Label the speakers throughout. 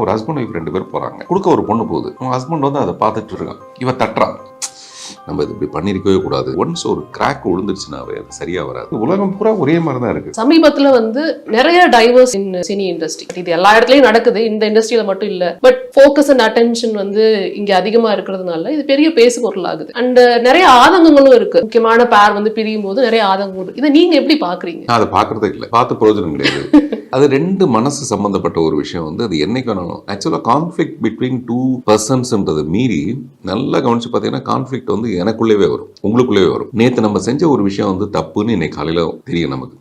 Speaker 1: ஒரு husband wife 2 பேர் போறாங்க. குடுக்க ஒரு பொண்ணு போகுது. உங்க ஹஸ்பண்ட் வந்து அதை பார்த்துட்டு இருக்கான். இவ தட்டுறான். நம்ம இது இப்படி பண்ணிருக்கவே கூடாது. ஒன்ஸ் ஒரு கிராக் விழுந்துருச்சுனாவே அது சரியா வராது. உலகம் பூரா ஒரே மாதிரி தான் இருக்கு.
Speaker 2: சமீபத்துல வந்து நிறைய டைவர்ஸ் இன் சினி இண்டஸ்ட்ரி. இது எல்லா இடத்துலயும் நடக்குது, இந்த இண்டஸ்ட்ரியில மட்டும் இல்ல. பட் ஃபோக்கஸ் அண்ட் அட்டென்ஷன் வந்து இங்க அதிகமா இருக்கிறதுனால இது பெரிய பேசு பொருள் ஆகுது. அண்ட் நிறைய ஆதங்கங்களும் இருக்கு. முக்கியமான பேர் வந்து பிரியும் போது நிறைய ஆதங்கம் இருக்கு. இதை நீங்க எப்படி பாக்குறீங்க?
Speaker 1: அதை பாக்குறதே இல்லை, பார்த்து பிரயோஜனம் கிடையாது. அது 2 மனசு சம்பந்தப்பட்ட ஒரு விஷயம் வந்து அது என்னைக்கு வேணும். ஆக்சுவலா கான்ஃபிளிக்ட் பிட்வீன் 2 பர்சன்ஸ்ன்றதை மீறி நல்லா கவனிச்சு பார்த்தீங்கன்னா கான்ஃபிளிக்ட் வந்து எனக்குள்ளேயே வரும், உங்களுக்குள்ளேயே வரும். நேற்று நம்ம செஞ்ச ஒரு விஷயம் வந்து தப்புன்னு இன்னைக்கு காலையில தெரியும் நமக்கு.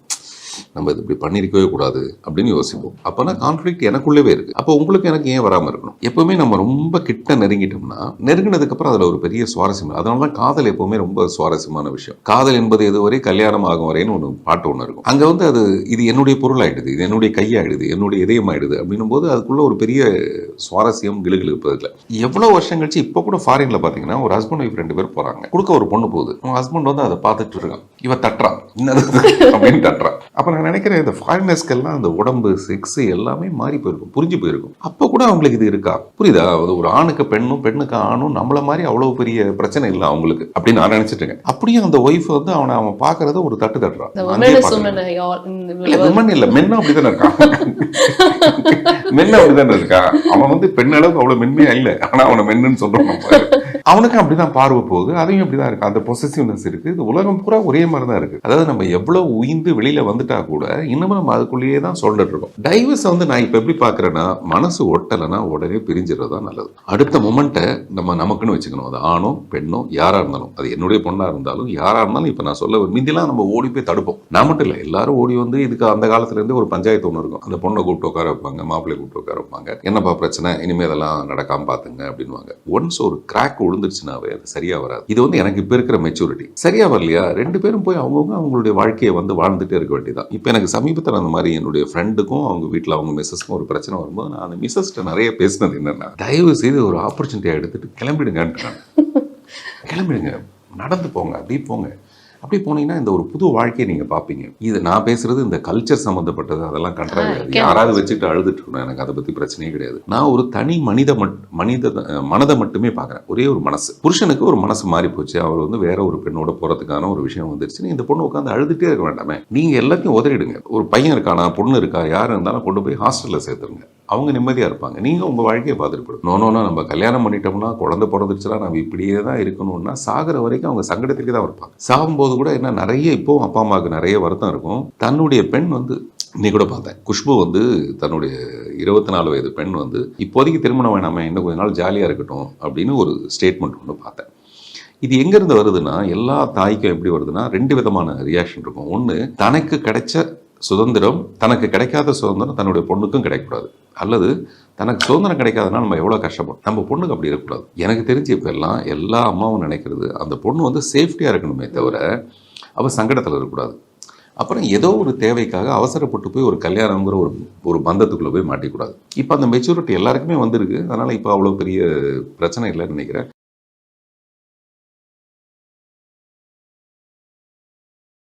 Speaker 1: நம்ம இது இப்படி பண்ணிருக்கவே கூடாது அப்படின்னு யோசிப்போம். அப்போனா கான்ஃபிளிக்ட் எனக்குள்ளவே இருக்கு. அப்போ உங்களுக்கு எனக்கு ஏன் வராமல் இருக்கணும்? எப்பவுமே நம்ம ரொம்ப கிட்ட நெருங்கிட்டோம்னா நெருங்கினதுக்கு அப்புறம் அதுல ஒரு பெரிய சுவாரஸ்யம். அதனாலதான் காதல் எப்பவுமே ரொம்ப சுவாரஸ்யமான விஷயம். காதல் என்பது எதுவரை கல்யாணம் ஆகும் வரைன்னு ஒன்று பாட்டு ஒன்று இருக்கும். அங்க வந்து அது இது என்னுடைய பொருள் ஆயிடுது, இது என்னுடைய கையாயிடுது, என்னுடைய இதயம் ஆயிடுது அப்படின்னும் போது அதுக்குள்ள ஒரு பெரிய சுவாரஸ்யம் கிளுகிழுப்பதில்லை. எவ்வளவு வருஷம் கழிச்சு இப்போ கூட ஃபாரின்ல பாத்தீங்கன்னா ஒரு ஹஸ்பண்ட் ஒய்ஃப் 2 பேர் போறாங்க. குடுக்க ஒரு பொண்ணு போகுது. உங்க ஹஸ்பண்ட் வந்து அதை பார்த்துட்டு இருக்கான். இவ தட்டுறான் அப்படின்னு தட்டுறான். அப்ப நான் நினைக்கிறேன் இந்த ஃபாரினர்ஸ்க்கெல்லாம் அந்த உடம்பு செக்ஸ் எல்லாமே மாறி போயிருக்கும், புரிஞ்சு போயிருக்கும். அப்போ கூட அவங்களுக்கு இது இருக்கா? புரியுதா? ஒரு ஆணுக்கு பெண்ணும் பெண்ணுக்கு ஆணும் நம்மள மாதிரி அவ்வளவு பெரிய பிரச்சனை இல்லை அவங்களுக்கு அப்படின்னு நான் நினைச்சிட்டு இருக்கேன். அப்படியே அந்த ஒய்ஃப் வந்து அவன் பாக்குறத ஒரு தட்டு தட்டுறான். விமன் இல்ல, மென்னும் அப்படித்தானே இருக்கான். மென்னும் அப்படித்தானே இருக்கா. அவன் வந்து பெண் அளவுக்கு அவ்வளவு மென்மையா இல்லை, ஆனா அவனை மென்னுன்னு சொல்றோம். அவனுக்கு அப்படிதான் பார்வை போகுது, அதையும் அப்படிதான் இருக்கு. அந்த பொசசிவ்னஸ் இருக்கு. இது உலகம் பூரா ஒரே மாதிரி தான் இருக்கு. அதாவது நம்ம எவ்வளவு உயிர்ந்து வெளியில வந்துட்டா கூட இன்னமும் நம்ம அதுக்குள்ளேயே தான் சொல்லிட்டு இருக்கோம். டைவர்ஸ் வந்து நான் இப்ப எப்படி பாக்குறேன்னா, மனசு ஒட்டலைன்னா உடனே பிரிஞ்சிடறதா நல்லது. அடுத்த மொமெண்ட்டை நம்ம நமக்குன்னு வச்சுக்கணும். அது ஆணோ பெண்ணோ யாரா இருந்தாலும், அது என்னுடைய பொண்ணா இருந்தாலும் யாரா இருந்தாலும். இப்ப நான் சொல்ல மிந்திலாம் நம்ம ஓடி போய் தடுப்போம். நான் மட்டும் இல்லை, எல்லாரும் ஓடி வந்து இதுக்கு அந்த காலத்துல இருந்து ஒரு பஞ்சாயத்து ஒன்று இருக்கும். அந்த பொண்ணை கூப்பிட்டு உட்கார வைப்பாங்க, மாப்பிள்ளை கூப்பிட்டு உட்கார வைப்பாங்க. என்னப்பா பிரச்சனை, இனிமே இதெல்லாம் நடக்காம பாத்துங்க அப்படின்வாங்க. ஒன்ஸ் ஒரு கிராக் விழுந்துருச்சுனாவே அது சரியா வராது. இது வந்து எனக்கு இப்ப இருக்கிற மெச்சூரிட்டி. சரியா வரலையா 2 பேரும் போய் அவங்கவுங்க அவங்களுடைய வாழ்க்கையை வந்து வாழ்ந்துட்டே இருக்க வேண்டியதான். இப்ப எனக்கு சமீபத்தில் அந்த மாதிரி என்னுடைய ஃப்ரெண்டுக்கும் அவங்க வீட்டில் அவங்க மிஸ்ஸஸ்க்கும் ஒரு பிரச்சனை வரும்போது நான் அந்த மிஸ்ஸஸ்ட்ட நிறைய பேசினது என்னன்னா, தயவு செய்து ஒரு ஆப்பர்ச்சுனிட்டியை எடுத்துட்டு கிளம்பிடுங்கன்றாங்க. கிளம்பிடுங்க, நடந்து போங்க, அப்படி போங்க. அப்படி போனீங்கன்னா இந்த ஒரு புது வாழ்க்கையை நீங்க பாப்பீங்க. இது நான் பேசுறது இந்த கல்ச்சர் சம்பந்தப்பட்டது, அதெல்லாம் கண்ட்ராக்ட். யாராவது வச்சுட்டு அழுதுட்டு இருக்கணும், எனக்கு அதை பத்தி பிரச்சனையே கிடையாது. நான் ஒரு தனி மனதை மட்டுமே பாக்குறேன். ஒரே ஒரு மனசு. புருஷனுக்கு ஒரு மனசு மாறி போச்சு, அவர் வந்து வேற ஒரு பெண்ணோட போறதுக்கான ஒரு விஷயம் வந்துருச்சு. இந்த பொண்ணு உட்காந்து அழுதுட்டே இருக்க வேண்டாமே. நீங்க எல்லாத்தையும் உதறிடுங்க. ஒரு பையன் இருக்கானா, பொண்ணு இருக்கா, யாரும் இருந்தாலும் கொண்டு போய் ஹாஸ்டல்ல சேர்த்துருங்க. அவங்க நிம்மதியா இருப்பாங்க, நீங்க உங்க வாழ்க்கையை பார்த்துட்டு போயிடும். நோனோனா நம்ம கல்யாணம் பண்ணிட்டோம்னா குழந்தை பிறந்துச்சுன்னா நம்ம இப்படியே தான் இருக்கணும்னா சாகிற வரைக்கும் அவங்க சங்கடத்துக்கு தான் இருப்பாங்க. சாகும்போது கூட என்ன நிறைய இப்போ அப்பா அம்மாவுக்கு நிறைய வருத்தம் இருக்கும். தன்னுடைய பெண் வந்து நீ கூட பார்த்தேன், குஷ்பு வந்து தன்னுடைய 24 வயது பெண் வந்து இப்போதைக்கு திருமணம் வேணாம இன்னும் கொஞ்ச நாள் ஜாலியா இருக்கட்டும் அப்படின்னு ஒரு ஸ்டேட்மெண்ட் ஒன்று பார்த்தேன். இது எங்கிருந்து வருதுன்னா, எல்லா தாய்க்கும் எப்படி வருதுன்னா 2 விதமான ரியாக்ஷன் இருக்கும். ஒன்று, தனக்கு கிடைச்ச சுதந்திரம், தனக்கு கிடைக்காத சுதந்திரம் தன்னுடைய பொண்ணுக்கும் கிடைக்கக்கூடாது. அல்லது தனக்கு சுதந்திரம் கிடைக்காதனால நம்ம எவ்வளோ கஷ்டப்படும், நம்ம பொண்ணுக்கு அப்படி இருக்கக்கூடாது. எனக்கு தெரிஞ்சு இப்போ எல்லாம் எல்லா அம்மாவும் நினைக்கிறது அந்த பொண்ணு வந்து சேஃப்டியாக இருக்கணுமே தவிர அவள் சங்கடத்தில் இருக்கக்கூடாது. அப்புறம் ஏதோ ஒரு தேவைக்காக அவசரப்பட்டு போய் ஒரு கல்யாணங்கிற ஒரு பந்தத்துக்குள்ளே போய் மாட்டிக்கூடாது. இப்போ அந்த மெச்சூரிட்டி எல்லாருக்குமே வந்திருக்கு. அதனால் இப்போ அவ்வளோ பெரிய பிரச்சனை இல்லைன்னு நினைக்கிறேன்.